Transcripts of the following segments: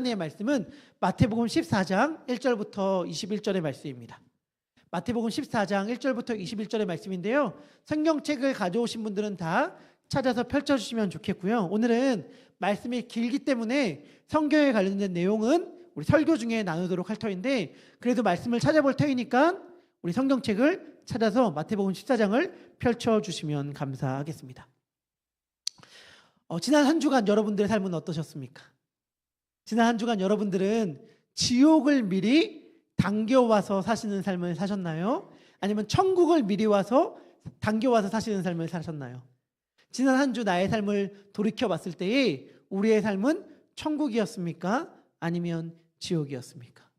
하나님의 말씀은 마태복음 14장 1절부터 21절의 말씀입니다. 마태복음 14장 1절부터 21절의 말씀인데요. 성경책을 가져오신 분들은 다 찾아서 펼쳐주시면 좋겠고요. 오늘은 말씀이 길기 때문에 성경에 관련된 내용은 우리 설교 중에 나누도록 할 터인데, 그래도 말씀을 찾아볼 터이니까 우리 성경책을 찾아서 마태복음 14장을 펼쳐주시면 감사하겠습니다. 지난 한 주간 여러분들의 삶은 어떠셨습니까? 지난 한 주간 여러분들은 지옥을 미리 당겨와서 사시는 삶을 사셨나요? 아니면 천국을 미리 와서 당겨와서 사시는 삶을 사셨나요? 지난 한 주 나의 삶을 돌이켜 봤을 때에 우리의 삶은 천국이었습니까? 아니면 지옥이었습니까?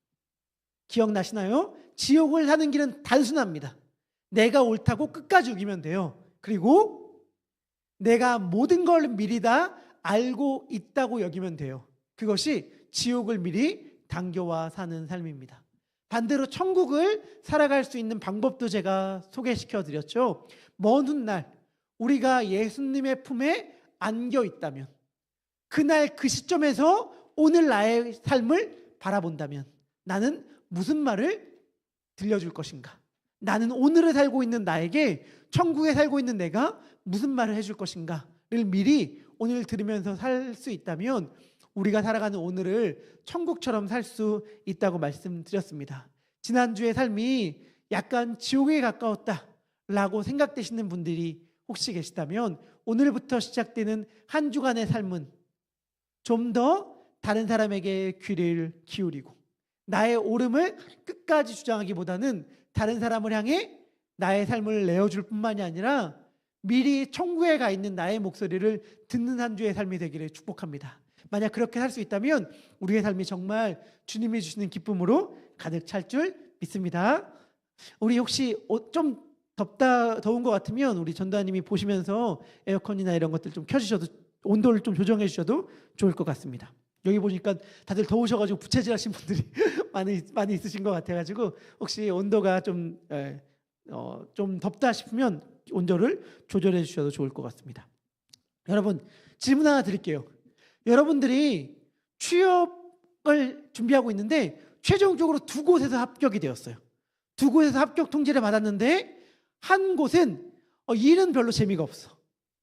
기억나시나요? 지옥을 사는 길은 단순합니다. 내가 옳다고 끝까지 우기면 돼요. 그리고 내가 모든 걸 미리 다 알고 있다고 여기면 돼요. 그것이 지옥을 미리 당겨와 사는 삶입니다. 반대로 천국을 살아갈 수 있는 방법도 제가 소개시켜 드렸죠. 먼 훗날 우리가 예수님의 품에 안겨 있다면, 그날 그 시점에서 오늘 나의 삶을 바라본다면 나는 무슨 말을 들려줄 것인가? 나는 오늘을 살고 있는 나에게, 천국에 살고 있는 내가 무슨 말을 해줄 것인가를 미리 오늘 들으면서 살 수 있다면 우리가 살아가는 오늘을 천국처럼 살 수 있다고 말씀드렸습니다. 지난주의 삶이 약간 지옥에 가까웠다라고 생각되시는 분들이 혹시 계시다면 오늘부터 시작되는 한 주간의 삶은 좀 더 다른 사람에게 귀를 기울이고 나의 옳음을 끝까지 주장하기보다는 다른 사람을 향해 나의 삶을 내어줄 뿐만이 아니라 미리 천국에 가 있는 나의 목소리를 듣는 한 주의 삶이 되기를 축복합니다. 만약 그렇게 살 수 있다면 우리의 삶이 정말 주님이 주시는 기쁨으로 가득 찰 줄 믿습니다. 우리 혹시 좀 더운 것 같으면 우리 전도사님이 보시면서 에어컨이나 이런 것들 좀 켜주셔도, 온도를 좀 조정해 주셔도 좋을 것 같습니다. 여기 보니까 다들 더우셔가지고 부채질하신 분들이 많이 있으신 것 같아가지고 혹시 온도가 좀 덥다 싶으면 온도를 조절해 주셔도 좋을 것 같습니다. 여러분, 질문 하나 드릴게요. 여러분들이 취업을 준비하고 있는데 최종적으로 두 곳에서 합격이 되었어요. 두 곳에서 합격 통지를 받았는데 한 곳은 일은 별로 재미가 없어.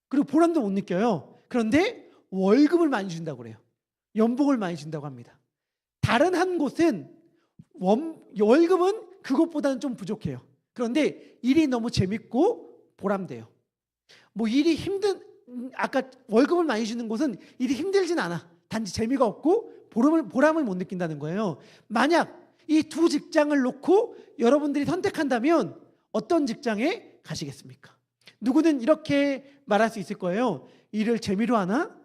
그리고 보람도 못 느껴요. 그런데 월급을 많이 준다고 그래요. 연봉을 많이 준다고 합니다. 다른 한 곳은 월급은 그것보다는 좀 부족해요. 그런데 일이 너무 재밌고 보람돼요. 아까 월급을 많이 주는 곳은 일이 힘들진 않아. 단지 재미가 없고 보람을 못 느낀다는 거예요. 만약 이 두 직장을 놓고 여러분들이 선택한다면 어떤 직장에 가시겠습니까? 누구는 이렇게 말할 수 있을 거예요. 일을 재미로 하나?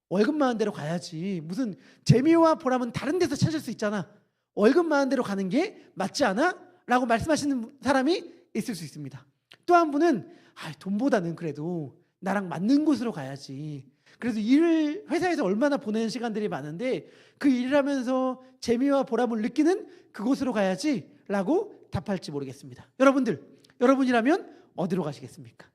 월급 많은 데로 가야지. 무슨 재미와 보람은 다른 데서 찾을 수 있잖아. 월급 많은 데로 가는 게 맞지 않아? 라고 말씀하시는 사람이 있을 수 있습니다. 또 한 분은 돈보다는 그래도 나랑 맞는 곳으로 가야지. 그래서 회사에서 얼마나 보내는 시간들이 많은데 그 일을 하면서 재미와 보람을 느끼는 그곳으로 가야지 라고 답할지 모르겠습니다. 여러분이라면 어디로 가시겠습니까?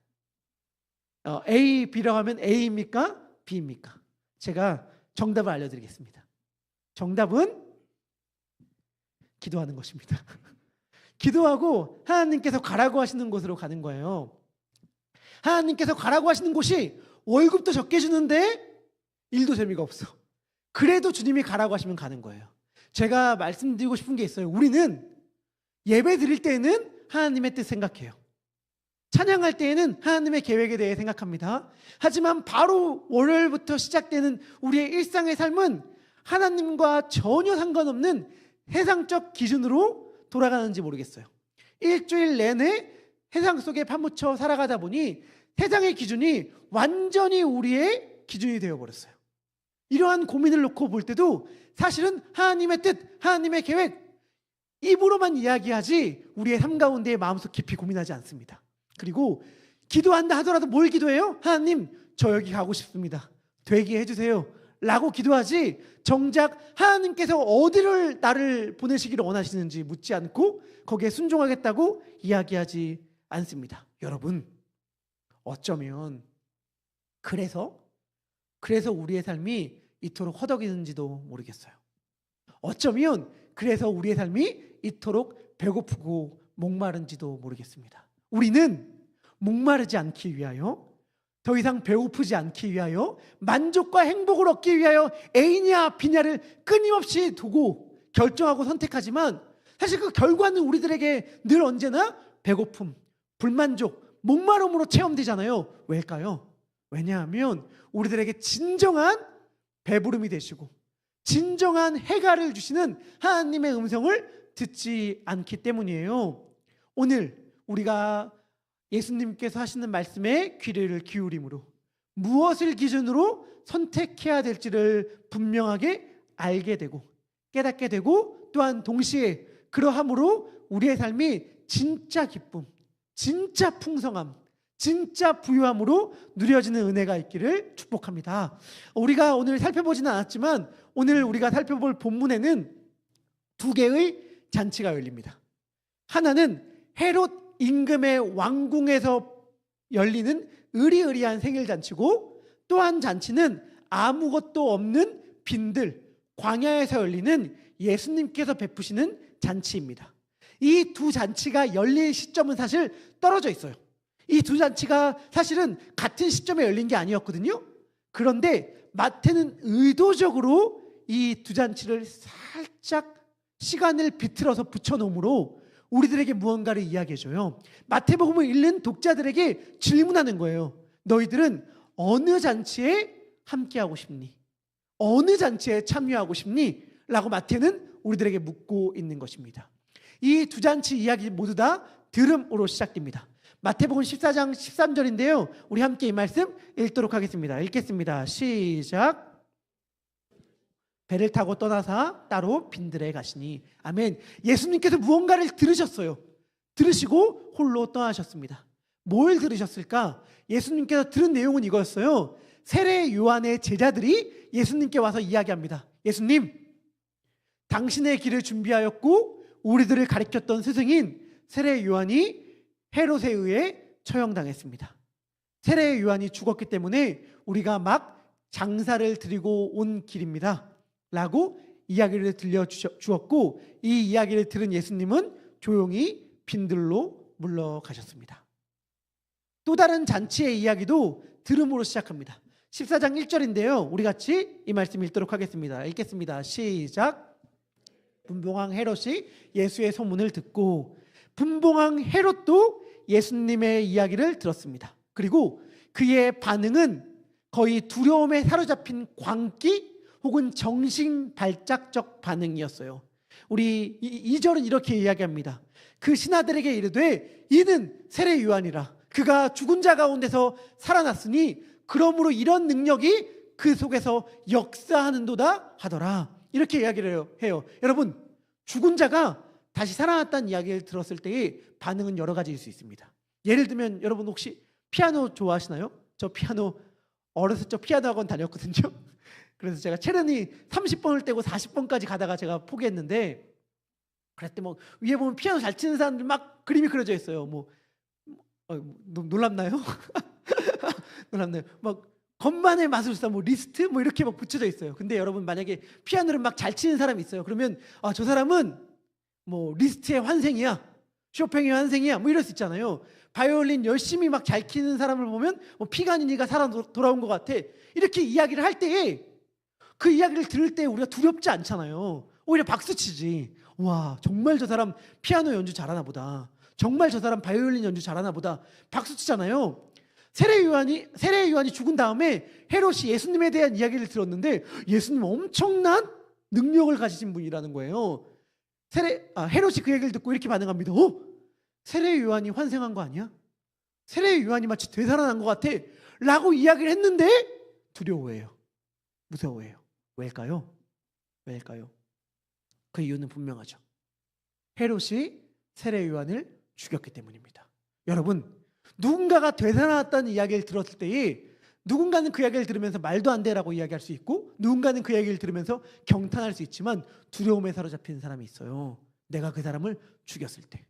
A, B라고 하면 A입니까? B입니까? 제가 정답을 알려드리겠습니다. 정답은 기도하는 것입니다. 기도하고 하나님께서 가라고 하시는 곳으로 가는 거예요. 하나님께서 가라고 하시는 곳이 월급도 적게 주는데 일도 재미가 없어. 그래도 주님이 가라고 하시면 가는 거예요. 제가 말씀드리고 싶은 게 있어요. 우리는 예배 드릴 때에는 하나님의 뜻 생각해요. 찬양할 때에는 하나님의 계획에 대해 생각합니다. 하지만 바로 월요일부터 시작되는 우리의 일상의 삶은 하나님과 전혀 상관없는 세상적 기준으로 돌아가는지 모르겠어요. 일주일 내내 세상 속에 파묻혀 살아가다 보니 세상의 기준이 완전히 우리의 기준이 되어버렸어요. 이러한 고민을 놓고 볼 때도 사실은 하나님의 뜻, 하나님의 계획 입으로만 이야기하지 우리의 삶 가운데 마음속 깊이 고민하지 않습니다. 그리고 기도한다 하더라도 뭘 기도해요? 하나님, 저 여기 가고 싶습니다. 되게 해주세요 라고 기도하지 정작 하나님께서 어디를 나를 보내시기를 원하시는지 묻지 않고 거기에 순종하겠다고 이야기하지 않습니다. 여러분, 어쩌면 그래서 우리의 삶이 이토록 허덕이는지도 모르겠어요. 어쩌면 그래서 우리의 삶이 이토록 배고프고 목마른지도 모르겠습니다. 우리는 목마르지 않기 위하여, 더 이상 배고프지 않기 위하여, 만족과 행복을 얻기 위하여 A냐 B냐를 끊임없이 두고 결정하고 선택하지만 사실 그 결과는 우리들에게 늘 언제나 배고픔, 불만족, 목마름으로 체험되잖아요. 왜일까요? 왜냐하면 우리들에게 진정한 배부름이 되시고 진정한 해가를 주시는 하나님의 음성을 듣지 않기 때문이에요. 오늘 우리가 예수님께서 하시는 말씀에 귀를 기울임으로 무엇을 기준으로 선택해야 될지를 분명하게 알게 되고 깨닫게 되고, 또한 동시에 그러함으로 우리의 삶이 진짜 기쁨, 진짜 풍성함, 진짜 부유함으로 누려지는 은혜가 있기를 축복합니다. 우리가 오늘 살펴보지는 않았지만 오늘 우리가 살펴볼 본문에는 두 개의 잔치가 열립니다. 하나는 헤롯 임금의 왕궁에서 열리는 의리의리한 생일잔치고, 또 한 잔치는 아무것도 없는 빈들 광야에서 열리는 예수님께서 베푸시는 잔치입니다. 이 두 잔치가 열릴 시점은 사실 떨어져 있어요. 이 두 잔치가 사실은 같은 시점에 열린 게 아니었거든요. 그런데 마태는 의도적으로 이 두 잔치를 살짝 시간을 비틀어서 붙여놓으므로 우리들에게 무언가를 이야기해줘요. 마태복음을 읽는 독자들에게 질문하는 거예요. 너희들은 어느 잔치에 함께하고 싶니? 어느 잔치에 참여하고 싶니? 라고 마태는 우리들에게 묻고 있는 것입니다. 이 두 잔치 이야기 모두 다 들음으로 시작됩니다. 마태복음 14장 13절인데요. 우리 함께 이 말씀 읽도록 하겠습니다. 읽겠습니다. 시작. 배를 타고 떠나사 따로 빈들에 가시니. 아멘. 예수님께서 무언가를 들으셨어요. 들으시고 홀로 떠나셨습니다. 뭘 들으셨을까? 예수님께서 들은 내용은 이거였어요. 세례 요한의 제자들이 예수님께 와서 이야기합니다. 예수님, 당신의 길을 준비하였고 우리들을 가르쳤던 스승인 세례 요한이 헤롯에 의해 처형당했습니다. 세례 요한이 죽었기 때문에 우리가 막 장사를 드리고 온 길입니다 라고 이야기를 들려주었고, 이 이야기를 들은 예수님은 조용히 빈들로 물러가셨습니다. 또 다른 잔치의 이야기도 들음으로 시작합니다. 14장 1절인데요. 우리 같이 이 말씀 읽도록 하겠습니다. 읽겠습니다. 시작. 분봉왕 헤롯이 예수의 소문을 듣고 분봉왕 헤롯도 예수님의 이야기를 들었습니다. 그리고 그의 반응은 거의 두려움에 사로잡힌 광기 혹은 정신발작적 반응이었어요. 우리 2절은 이렇게 이야기합니다. 그 신하들에게 이르되 이는 세례 요한이라. 그가 죽은 자 가운데서 살아났으니 그러므로 이런 능력이 그 속에서 역사하는도다 하더라. 이렇게 이야기를 해요. 여러분, 죽은 자가 다시 살아났다는 이야기를 들었을 때의 반응은 여러 가지일 수 있습니다. 예를 들면 여러분 혹시 피아노 좋아하시나요? 저 피아노 어렸을 적 피아노 학원 다녔거든요. 그래서 제가 체르니 30번을 떼고 40번까지 가다가 제가 포기했는데, 그랬더니 뭐 위에 보면 피아노 잘 치는 사람들 막 그림이 그려져 있어요. 놀랍나요? 놀랍나요? 막 건반의 마술사, 리스트 이렇게 막 붙여져 있어요. 근데 여러분 만약에 피아노를 막 잘 치는 사람이 있어요. 그러면 저 사람은 리스트의 환생이야, 쇼팽의 환생이야, 이럴 수 있잖아요. 바이올린 열심히 막 잘 키는 사람을 보면 피가니니가 살아 돌아온 것 같아. 이렇게 이야기를 할 때에 그 이야기를 들을 때 우리가 두렵지 않잖아요. 오히려 박수치지. 와, 정말 저 사람 피아노 연주 잘하나 보다. 정말 저 사람 바이올린 연주 잘하나 보다. 박수치잖아요. 세례 요한이 죽은 다음에 헤롯이 예수님에 대한 이야기를 들었는데 예수님 엄청난 능력을 가지신 분이라는 거예요. 헤롯이 그 얘기를 듣고 이렇게 반응합니다. 세례 요한이 환생한 거 아니야? 세례 요한이 마치 되살아난 것 같아 라고 이야기를 했는데 두려워해요. 무서워해요. 왜일까요? 그 이유는 분명하죠. 헤롯이 세례 요한을 죽였기 때문입니다. 여러분, 누군가가 되살아났다는 이야기를 들었을 때에 누군가는 그 이야기를 들으면서 말도 안 돼라고 이야기할 수 있고, 누군가는 그 이야기를 들으면서 경탄할 수 있지만 두려움에 사로잡힌 사람이 있어요. 내가 그 사람을 죽였을 때,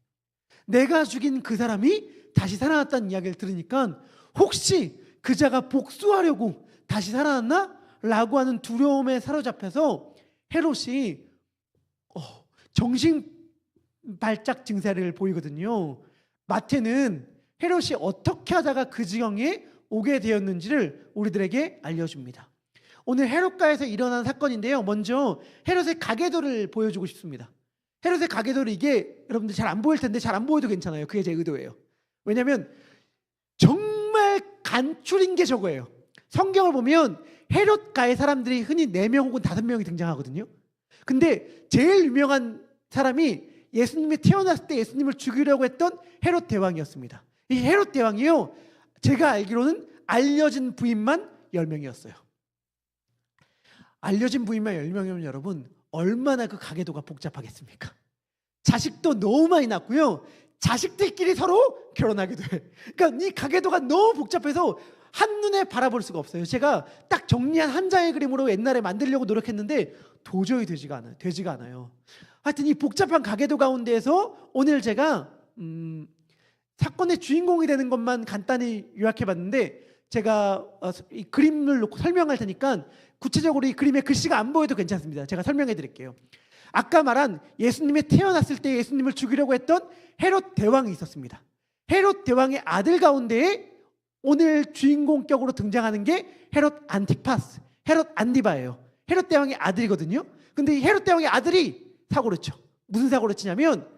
내가 죽인 그 사람이 다시 살아났다는 이야기를 들으니까 혹시 그 자가 복수하려고 다시 살아났나? 라고 하는 두려움에 사로잡혀서 헤롯이 정신 발작 증세를 보이거든요. 마태는 헤롯이 어떻게 하다가 그 지경에 오게 되었는지를 우리들에게 알려줍니다. 오늘 헤롯가에서 일어난 사건인데요. 먼저 헤롯의 가계도를 보여주고 싶습니다. 헤롯의 가계도를 이게 여러분들 잘 안 보일 텐데 잘 안 보여도 괜찮아요. 그게 제 의도예요. 왜냐하면 정말 간추린 게 저거예요. 성경을 보면 헤롯가의 사람들이 흔히 4명 혹은 5명이 등장하거든요. 근데 제일 유명한 사람이 예수님이 태어났을 때 예수님을 죽이려고 했던 헤롯 대왕이었습니다. 이 헤롯 대왕이요, 제가 알기로는 알려진 부인만 10명이었어요. 알려진 부인만 10명이면 여러분 얼마나 그 가계도가 복잡하겠습니까? 자식도 너무 많이 낳고요, 자식들끼리 서로 결혼하기도 해. 그러니까 이 가계도가 너무 복잡해서 한눈에 바라볼 수가 없어요. 제가 딱 정리한 한 장의 그림으로 옛날에 만들려고 노력했는데 도저히 되지가 않아요. 하여튼 이 복잡한 가계도 가운데에서 오늘 제가 사건의 주인공이 되는 것만 간단히 요약해봤는데, 제가 이 그림을 놓고 설명할 테니까 구체적으로 이 그림의 글씨가 안 보여도 괜찮습니다. 제가 설명해 드릴게요. 아까 말한 예수님이 태어났을 때 예수님을 죽이려고 했던 헤롯 대왕이 있었습니다. 헤롯 대왕의 아들 가운데에 오늘 주인공격으로 등장하는 게 헤롯 안티파스, 헤롯 안디바예요. 헤롯 대왕의 아들이거든요. 근데 이 헤롯 대왕의 아들이 사고를 쳐. 무슨 사고를 치냐면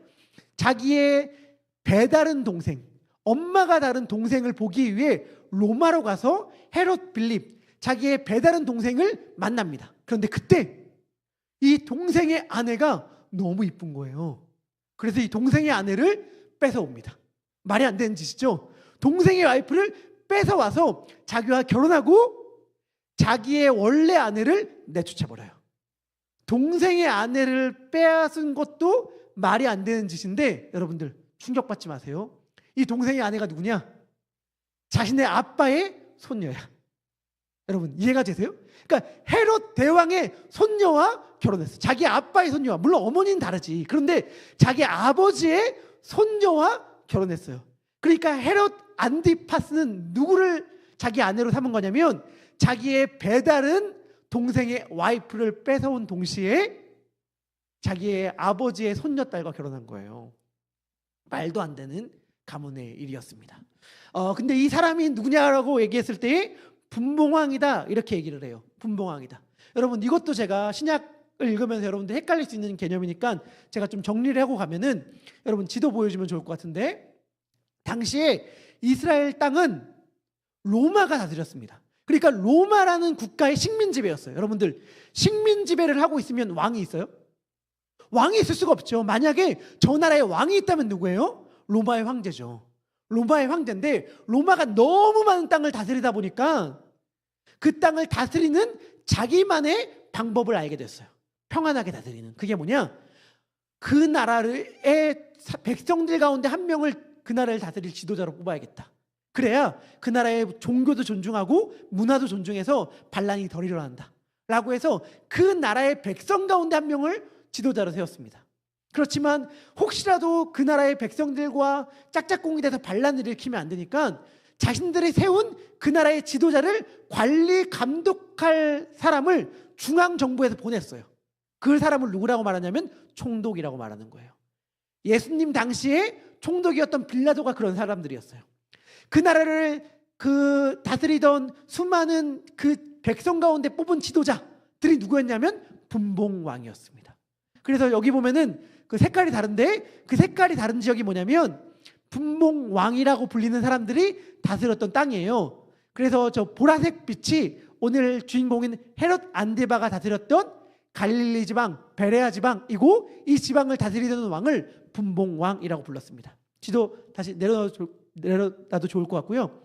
자기의 배다른 동생, 엄마가 다른 동생을 보기 위해 로마로 가서 헤롯 빌립, 자기의 배다른 동생을 만납니다. 그런데 그때 이 동생의 아내가 너무 이쁜 거예요. 그래서 이 동생의 아내를 뺏어옵니다. 말이 안 되는 짓이죠. 동생의 와이프를 뺏어와서 자기와 결혼하고 자기의 원래 아내를 내쫓아버려요. 동생의 아내를 빼앗은 것도 말이 안 되는 짓인데 여러분들 충격받지 마세요. 이 동생의 아내가 누구냐? 자신의 아빠의 손녀야. 여러분 이해가 되세요? 그러니까 헤롯 대왕의 손녀와 결혼했어. 자기 아빠의 손녀와. 물론 어머니는 다르지. 그런데 자기 아버지의 손녀와 결혼했어요. 그러니까 헤롯 안디파스는 누구를 자기 아내로 삼은 거냐면 자기의 배다른 동생의 와이프를 뺏어온 동시에 자기의 아버지의 손녀딸과 결혼한 거예요. 말도 안 되는 가문의 일이었습니다. 근데 이 사람이 누구냐라고 얘기했을 때 분봉왕이다 이렇게 얘기를 해요. 분봉왕이다. 여러분 이것도 제가 신약을 읽으면서 여러분들 헷갈릴 수 있는 개념이니까 제가 좀 정리를 하고 가면은 여러분 지도 보여주면 좋을 것 같은데, 당시에 이스라엘 땅은 로마가 다스렸습니다. 그러니까 로마라는 국가의 식민 지배였어요. 여러분들 식민 지배를 하고 있으면 왕이 있어요? 왕이 있을 수가 없죠. 만약에 저 나라에 왕이 있다면 누구예요? 로마의 황제죠. 로마의 황제인데 로마가 너무 많은 땅을 다스리다 보니까 그 땅을 다스리는 자기만의 방법을 알게 됐어요. 평안하게 다스리는. 그게 뭐냐? 그 나라의 백성들 가운데 한 명을 그 나라를 다스릴 지도자로 뽑아야겠다. 그래야 그 나라의 종교도 존중하고 문화도 존중해서 반란이 덜 일어난다 라고 해서 그 나라의 백성 가운데 한 명을 지도자로 세웠습니다. 그렇지만 혹시라도 그 나라의 백성들과 짝짝꿍이 돼서 반란을 일으키면 안 되니까 자신들이 세운 그 나라의 지도자를 관리 감독할 사람을 중앙정부에서 보냈어요. 그 사람을 누구라고 말하냐면 총독이라고 말하는 거예요. 예수님 당시에 총독이었던 빌라도가 그런 사람들이었어요. 그 나라를 다스리던 수많은 그 백성 가운데 뽑은 지도자들이 누구였냐면 분봉왕이었습니다. 그래서 여기 보면은 그 색깔이 다른데 그 색깔이 다른 지역이 뭐냐면 분봉왕이라고 불리는 사람들이 다스렸던 땅이에요. 그래서 저 보라색 빛이 오늘 주인공인 헤롯 안디바가 다스렸던 갈릴리 지방, 베레아 지방이고 이 지방을 다스리던 왕을 분봉왕이라고 불렀습니다. 지도 다시 내려놔도 좋을 것 같고요.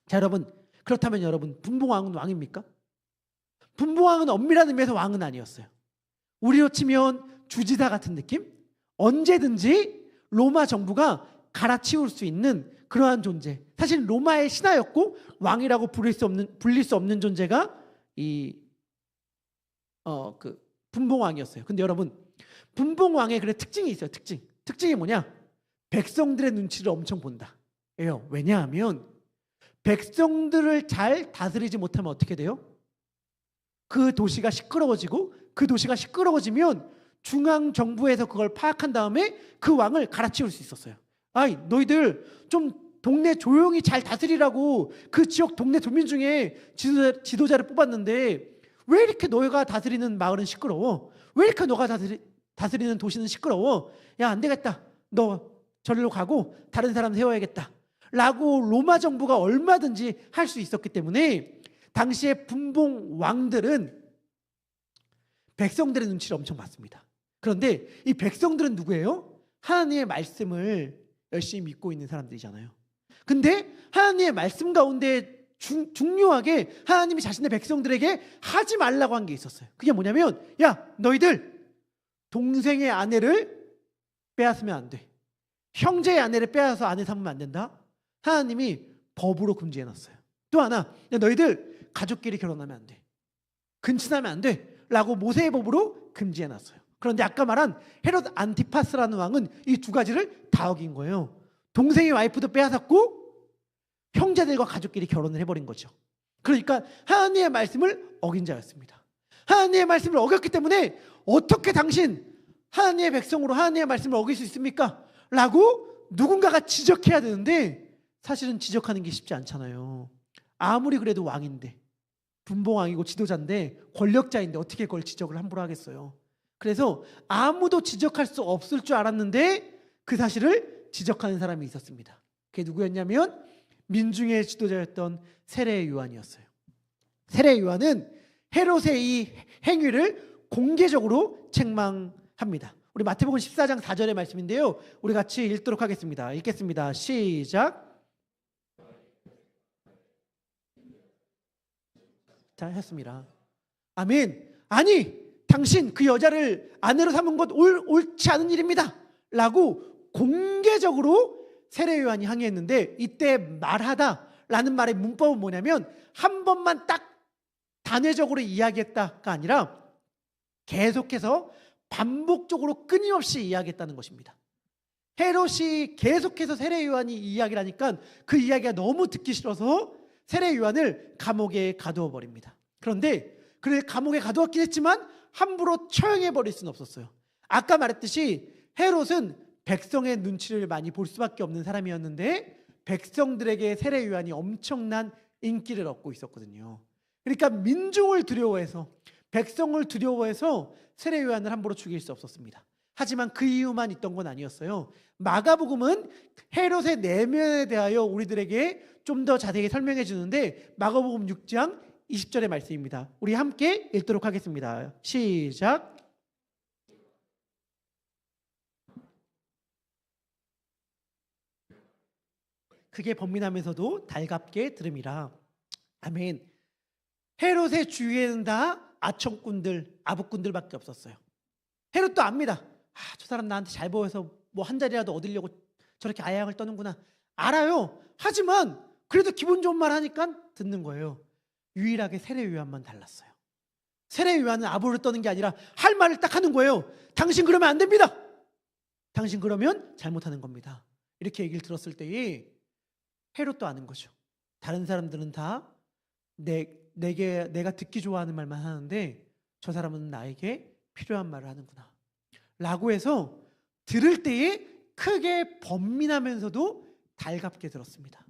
자 여러분, 그렇다면 여러분 분봉왕은 왕입니까? 분봉왕은 엄밀한 의미에서 왕은 아니었어요. 우리로 치면 주지사 같은 느낌? 언제든지 로마 정부가 갈아치울 수 있는 그러한 존재. 사실 로마의 신하였고 왕이라고 불릴 수 없는 존재가 그 분봉왕이었어요. 근데 여러분 분봉왕의 그래 특징이 있어요. 특징이 뭐냐? 백성들의 눈치를 엄청 본다. 예요. 왜냐하면 백성들을 잘 다스리지 못하면 어떻게 돼요? 그 도시가 시끄러워지고 그 도시가 시끄러워지면 중앙 정부에서 그걸 파악한 다음에 그 왕을 갈아치울 수 있었어요. 아이, 너희들 좀 동네 조용히 잘 다스리라고 그 지역 동네 도민 중에 지도자를 뽑았는데 왜 이렇게 너희가 다스리는 마을은 시끄러워? 왜 이렇게 너가 다스리는 도시는 시끄러워? 야, 안 되겠다. 너 저리로 가고 다른 사람 세워야겠다. 라고 로마 정부가 얼마든지 할 수 있었기 때문에 당시의 분봉 왕들은 백성들의 눈치를 엄청 봤습니다. 그런데 이 백성들은 누구예요? 하나님의 말씀을 열심히 믿고 있는 사람들이잖아요. 근데 하나님의 말씀 가운데 중요하게 하나님이 자신의 백성들에게 하지 말라고 한 게 있었어요. 그게 뭐냐면, 야, 너희들 동생의 아내를 빼앗으면 안 돼. 형제의 아내를 빼앗아서 아내 삼으면 안 된다. 하나님이 법으로 금지해 놨어요. 또 하나, 야, 너희들 가족끼리 결혼하면 안 돼. 근친하면 안 돼. 라고 모세의 법으로 금지해 놨어요. 그런데 아까 말한 헤롯 안티파스라는 왕은 이 두 가지를 다 어긴 거예요. 동생의 와이프도 빼앗았고 형제들과 가족끼리 결혼을 해버린 거죠. 그러니까 하나님의 말씀을 어긴 자였습니다. 하나님의 말씀을 어겼기 때문에 어떻게 당신 하나님의 백성으로 하나님의 말씀을 어길 수 있습니까? 라고 누군가가 지적해야 되는데 사실은 지적하는 게 쉽지 않잖아요. 아무리 그래도 왕인데, 분봉왕이고 지도자인데, 권력자인데 어떻게 그걸 지적을 함부로 하겠어요. 그래서 아무도 지적할 수 없을 줄 알았는데 그 사실을 지적하는 사람이 있었습니다. 그게 누구였냐면 민중의 지도자였던 세례 요한이었어요. 세례 요한은 헤롯의 이 행위를 공개적으로 책망합니다. 우리 마태복음 14장 4절의 말씀인데요. 우리 같이 읽도록 하겠습니다. 읽겠습니다. 시작. 자, 했습니다. 아멘. 아니, 당신 그 여자를 아내로 삼은 것 옳지 않은 일입니다. 라고 공개적으로 세례 요한이 항의했는데, 이때 말하다 라는 말의 문법은 뭐냐면 한 번만 딱 단회적으로 이야기했다가 아니라 계속해서 반복적으로 끊임없이 이야기했다는 것입니다. 헤롯이 계속해서 세례 요한이 이야기를 하니까 그 이야기가 너무 듣기 싫어서 세례 요한을 감옥에 가두어 버립니다. 그런데 그를 감옥에 가두었긴 했지만 함부로 처형해 버릴 수는 없었어요. 아까 말했듯이 헤롯은 백성의 눈치를 많이 볼 수밖에 없는 사람이었는데 백성들에게 세례 요한이 엄청난 인기를 얻고 있었거든요. 그러니까 민중을 두려워해서, 백성을 두려워해서 세례 요한을 함부로 죽일 수 없었습니다. 하지만 그 이유만 있던 건 아니었어요. 마가복음은 헤롯의 내면에 대하여 우리들에게 좀 더 자세히 설명해 주는데 마가복음 6장 20절의 말씀입니다. 우리 함께 읽도록 하겠습니다. 시작. 크게 번민하면서도 달갑게 들음이라. 아멘. 헤롯의 주위에는 다 아청꾼들, 아부꾼들밖에 없었어요. 헤롯도 압니다. 저 사람 나한테 잘 보여서 뭐 한 자리라도 얻으려고 저렇게 아양을 떠는구나. 알아요. 하지만 그래도 기분 좋은 말 하니까 듣는 거예요. 유일하게 세례 요한만 달랐어요. 세례 요한은 아부를 떠는 게 아니라 할 말을 딱 하는 거예요. 당신 그러면 안 됩니다. 당신 그러면 잘못하는 겁니다. 이렇게 얘기를 들었을 때에 헤롯도 아는 거죠. 다른 사람들은 다 내가 듣기 좋아하는 말만 하는데 저 사람은 나에게 필요한 말을 하는구나 라고 해서 들을 때에 크게 번민하면서도 달갑게 들었습니다.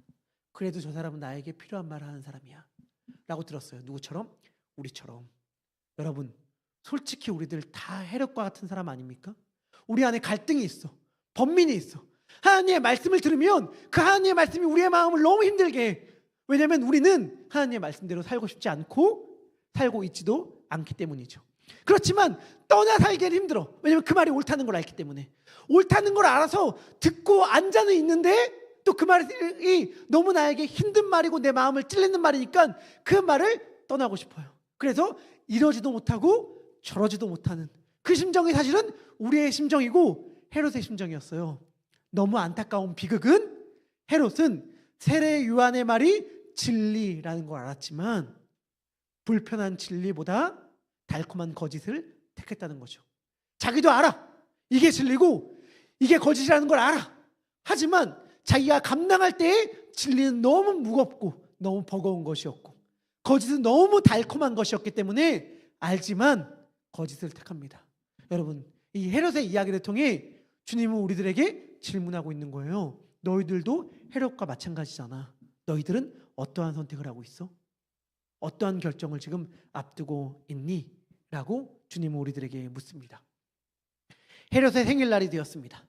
그래도 저 사람은 나에게 필요한 말을 하는 사람이야 라고 들었어요. 누구처럼? 우리처럼. 여러분, 솔직히 우리들 다 헤롯과 같은 사람 아닙니까? 우리 안에 갈등이 있어. 번민이 있어. 하나님의 말씀을 들으면 그 하나님의 말씀이 우리의 마음을 너무 힘들게 해. 왜냐하면 우리는 하나님의 말씀대로 살고 싶지 않고 살고 있지도 않기 때문이죠. 그렇지만 떠나 살기는 힘들어. 왜냐하면 그 말이 옳다는 걸 알기 때문에. 옳다는 걸 알아서 듣고 앉아는 있는데 또 그 말이 너무 나에게 힘든 말이고 내 마음을 찔리는 말이니까 그 말을 떠나고 싶어요. 그래서 이러지도 못하고 저러지도 못하는 그 심정이 사실은 우리의 심정이고 헤롯의 심정이었어요. 너무 안타까운 비극은 헤롯은 세례 요한의 말이 진리라는 걸 알았지만 불편한 진리보다 달콤한 거짓을 택했다는 거죠. 자기도 알아. 이게 진리고 이게 거짓이라는 걸 알아. 하지만 자기가 감당할 때에 진리는 너무 무겁고 너무 버거운 것이었고 거짓은 너무 달콤한 것이었기 때문에 알지만 거짓을 택합니다. 여러분, 이 헤롯의 이야기를 통해 주님은 우리들에게 질문하고 있는 거예요. 너희들도 헤롯과 마찬가지잖아. 너희들은 어떠한 선택을 하고 있어? 어떠한 결정을 지금 앞두고 있니? 라고 주님은 우리들에게 묻습니다. 헤롯의 생일날이 되었습니다.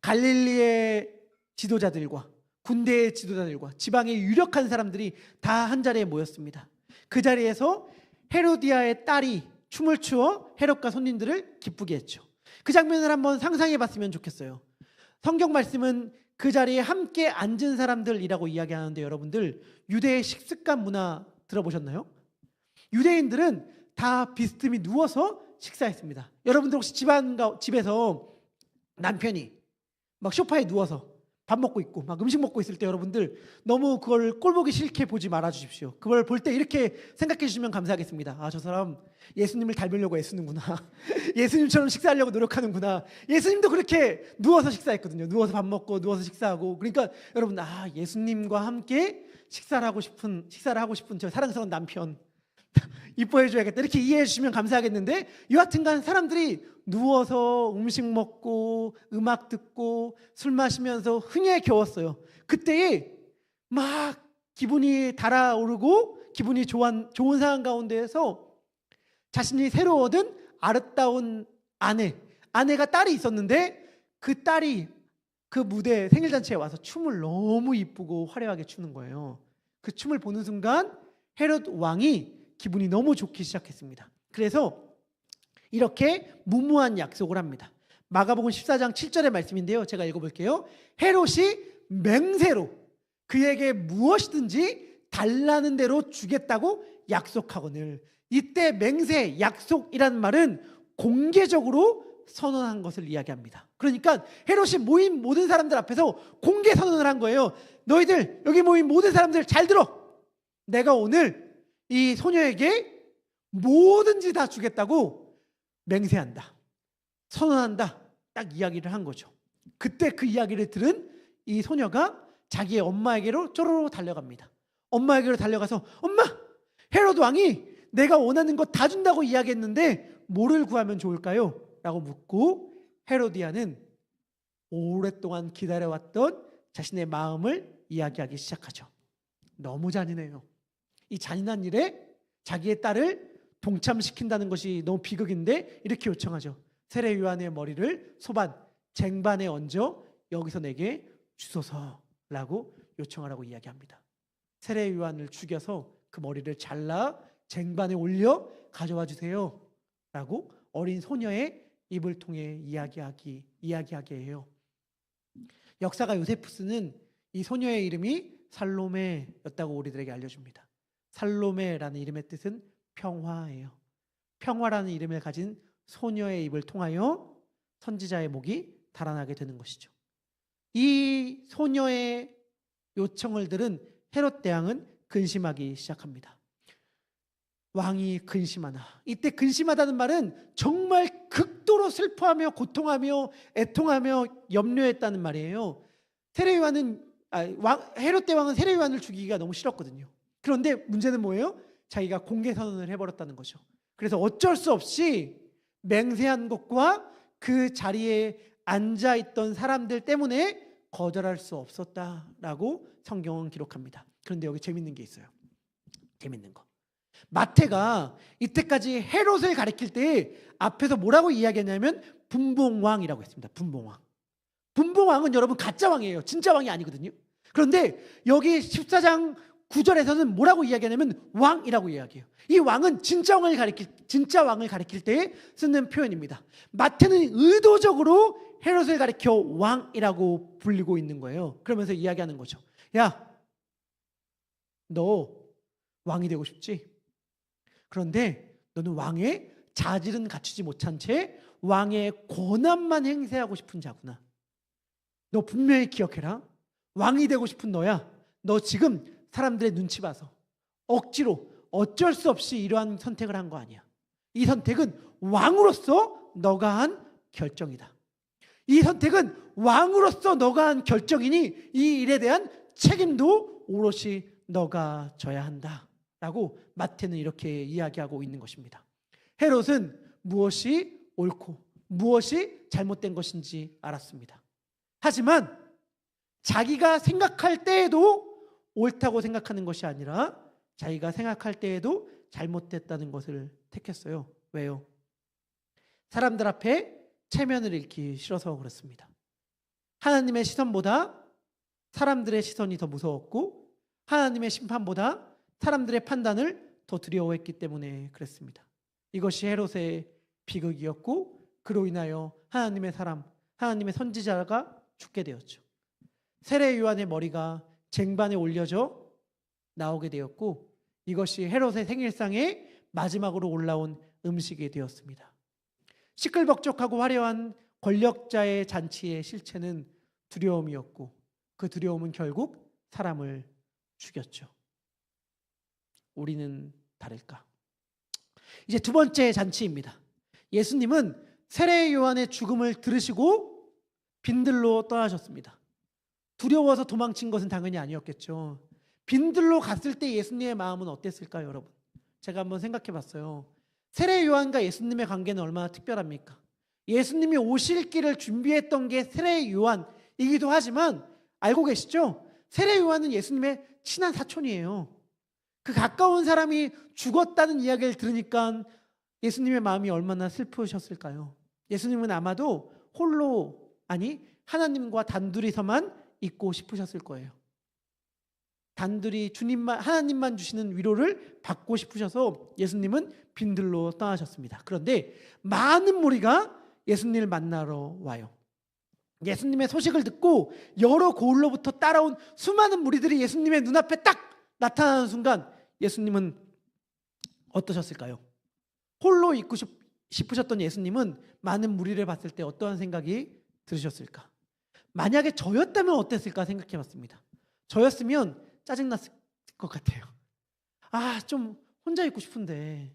갈릴리의 지도자들과 군대의 지도자들과 지방의 유력한 사람들이 다 한자리에 모였습니다. 그 자리에서 헤로디아의 딸이 춤을 추어 헤롯과 손님들을 기쁘게 했죠. 그 장면을 한번 상상해 봤으면 좋겠어요. 성경 말씀은 그 자리에 함께 앉은 사람들이라고 이야기하는데, 여러분들 유대의 식습관 문화 들어보셨나요? 유대인들은 다 비스듬히 누워서 식사했습니다. 여러분들 혹시 집에서 남편이 막 소파에 누워서 밥 먹고 있고 막 음식 먹고 있을 때 여러분들 너무 그걸 꼴보기 싫게 보지 말아 주십시오. 그걸 볼 때 이렇게 생각해 주시면 감사하겠습니다. 아, 저 사람 예수님을 닮으려고 애쓰는구나. 예수님처럼 식사하려고 노력하는구나. 예수님도 그렇게 누워서 식사했거든요. 누워서 밥 먹고 누워서 식사하고. 그러니까 여러분, 아, 예수님과 함께 식사를 하고 싶은 저 사랑스러운 남편 이뻐해 줘야겠다, 이렇게 이해해 주시면 감사하겠는데, 여하튼간 사람들이 누워서 음식 먹고 음악 듣고 술 마시면서 흥에 겨웠어요. 그때에 막 기분이 달아오르고 기분이 좋은 상황 가운데에서 자신이 새로 얻은 아름다운 아내가 딸이 있었는데, 그 딸이 그 무대 생일잔치에 와서 춤을 너무 이쁘고 화려하게 추는 거예요. 그 춤을 보는 순간 헤롯 왕이 기분이 너무 좋기 시작했습니다. 그래서 이렇게 무모한 약속을 합니다. 마가복음 14장 7절의 말씀인데요, 제가 읽어볼게요. 헤롯이 맹세로 그에게 무엇이든지 달라는 대로 주겠다고 약속하거늘. 이때 맹세, 약속이란 말은 공개적으로 선언한 것을 이야기합니다. 그러니까 헤롯이 모인 모든 사람들 앞에서 공개 선언을 한 거예요. 너희들, 여기 모인 모든 사람들 잘 들어. 내가 오늘 이 소녀에게 뭐든지 다 주겠다고 맹세한다, 선언한다, 딱 이야기를 한 거죠. 그때 그 이야기를 들은 이 소녀가 자기의 엄마에게로 쪼로로 달려갑니다. 엄마에게로 달려가서, 엄마, 헤롯 왕이 내가 원하는 거 다 준다고 이야기했는데 뭐를 구하면 좋을까요? 라고 묻고, 헤로디아는 오랫동안 기다려왔던 자신의 마음을 이야기하기 시작하죠. 너무 잔인해요. 이 잔인한 일에 자기의 딸을 동참시킨다는 것이 너무 비극인데 이렇게 요청하죠. 세례 요한의 머리를 소반, 쟁반에 얹어 여기서 내게 주소서라고 요청하라고 이야기합니다. 세례 요한을 죽여서 그 머리를 잘라 쟁반에 올려 가져와 주세요 라고 어린 소녀의 입을 통해 이야기하게 해요. 역사가 요세푸스는 이 소녀의 이름이 살로메였다고 우리들에게 알려줍니다. 살로메라는 이름의 뜻은 평화예요. 평화라는 이름을 가진 소녀의 입을 통하여 선지자의 목이 달아나게 되는 것이죠. 이 소녀의 요청을 들은 헤롯 대왕은 근심하기 시작합니다. 왕이 근심하나. 이때 근심하다는 말은 정말 극도로 슬퍼하며 고통하며 애통하며 염려했다는 말이에요. 헤롯 대왕은 세례 요한을 죽이기가 너무 싫었거든요. 그런데 문제는 뭐예요? 자기가 공개 선언을 해버렸다는 거죠. 그래서 어쩔 수 없이 맹세한 것과 그 자리에 앉아있던 사람들 때문에 거절할 수 없었다라고 성경은 기록합니다. 그런데 여기 재밌는 게 있어요. 재밌는 거. 마태가 이때까지 헤롯을 가리킬 때 앞에서 뭐라고 이야기했냐면 분봉왕이라고 했습니다. 분봉왕. 분봉왕은 여러분 가짜 왕이에요. 진짜 왕이 아니거든요. 그런데 여기 14장 9절에서는 뭐라고 이야기하냐면 왕이라고 이야기해요. 이 왕은 진짜 왕을 가리킬 때 쓰는 표현입니다. 마태는 의도적으로 헤롯을 가리켜 왕이라고 불리고 있는 거예요. 그러면서 이야기하는 거죠. 야, 너 왕이 되고 싶지? 그런데 너는 왕의 자질은 갖추지 못한 채 왕의 권한만 행사하고 싶은 자구나. 너 분명히 기억해라. 왕이 되고 싶은 너야. 너 지금 사람들의 눈치 봐서 억지로 어쩔 수 없이 이러한 선택을 한 거 아니야. 이 선택은 왕으로서 너가 한 결정이다. 이 선택은 왕으로서 너가 한 결정이니 이 일에 대한 책임도 오롯이 너가 져야 한다 라고 마태는 이렇게 이야기하고 있는 것입니다. 헤롯은 무엇이 옳고 무엇이 잘못된 것인지 알았습니다. 하지만 자기가 생각할 때에도 옳다고 생각하는 것이 아니라 자기가 생각할 때에도 잘못됐다는 것을 택했어요. 왜요? 사람들 앞에 체면을 잃기 싫어서 그렇습니다. 하나님의 시선보다 사람들의 시선이 더 무서웠고 하나님의 심판보다 사람들의 판단을 더 두려워했기 때문에 그랬습니다. 이것이 헤롯의 비극이었고 그로 인하여 하나님의 사람, 하나님의 선지자가 죽게 되었죠. 세례 요한의 머리가 쟁반에 올려져 나오게 되었고 이것이 헤롯의 생일상에 마지막으로 올라온 음식이 되었습니다. 시끌벅적하고 화려한 권력자의 잔치의 실체는 두려움이었고 그 두려움은 결국 사람을 죽였죠. 우리는 다를까? 이제 두 번째 잔치입니다. 예수님은 세례 요한의 죽음을 들으시고 빈들로 떠나셨습니다. 두려워서 도망친 것은 당연히 아니었겠죠. 빈들로 갔을 때 예수님의 마음은 어땠을까요, 여러분? 제가 한번 생각해 봤어요. 세례 요한과 예수님의 관계는 얼마나 특별합니까? 예수님이 오실 길을 준비했던 게 세례 요한이기도 하지만 알고 계시죠? 세례 요한은 예수님의 친한 사촌이에요. 그 가까운 사람이 죽었다는 이야기를 들으니까 예수님의 마음이 얼마나 슬프셨을까요? 예수님은 아마도 홀로, 아니 하나님과 단둘이서만 있고 싶으셨을 거예요. 단둘이 주님만, 하나님만 주시는 위로를 받고 싶으셔서 예수님은 빈들로 떠나셨습니다. 그런데 많은 무리가 예수님을 만나러 와요. 예수님의 소식을 듣고 여러 고을로부터 따라온 수많은 무리들이 예수님의 눈앞에 딱 나타나는 순간 예수님은 어떠셨을까요? 홀로 있고 싶으셨던 예수님은 많은 무리를 봤을 때 어떠한 생각이 들으셨을까? 만약에 저였다면 어땠을까 생각해 봤습니다. 저였으면 짜증났을 것 같아요. 좀 혼자 있고 싶은데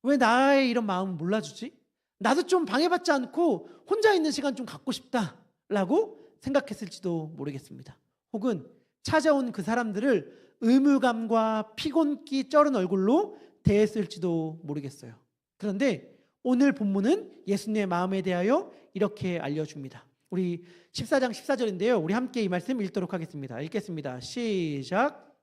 왜 나의 이런 마음을 몰라주지? 나도 좀 방해받지 않고 혼자 있는 시간 좀 갖고 싶다라고 생각했을지도 모르겠습니다. 혹은 찾아온 그 사람들을 의무감과 피곤기 쩔은 얼굴로 대했을지도 모르겠어요. 그런데 오늘 본문은 예수님의 마음에 대하여 이렇게 알려줍니다. 우리 14장 14절인데요. 우리 함께 이 말씀 읽도록 하겠습니다. 읽겠습니다. 시작.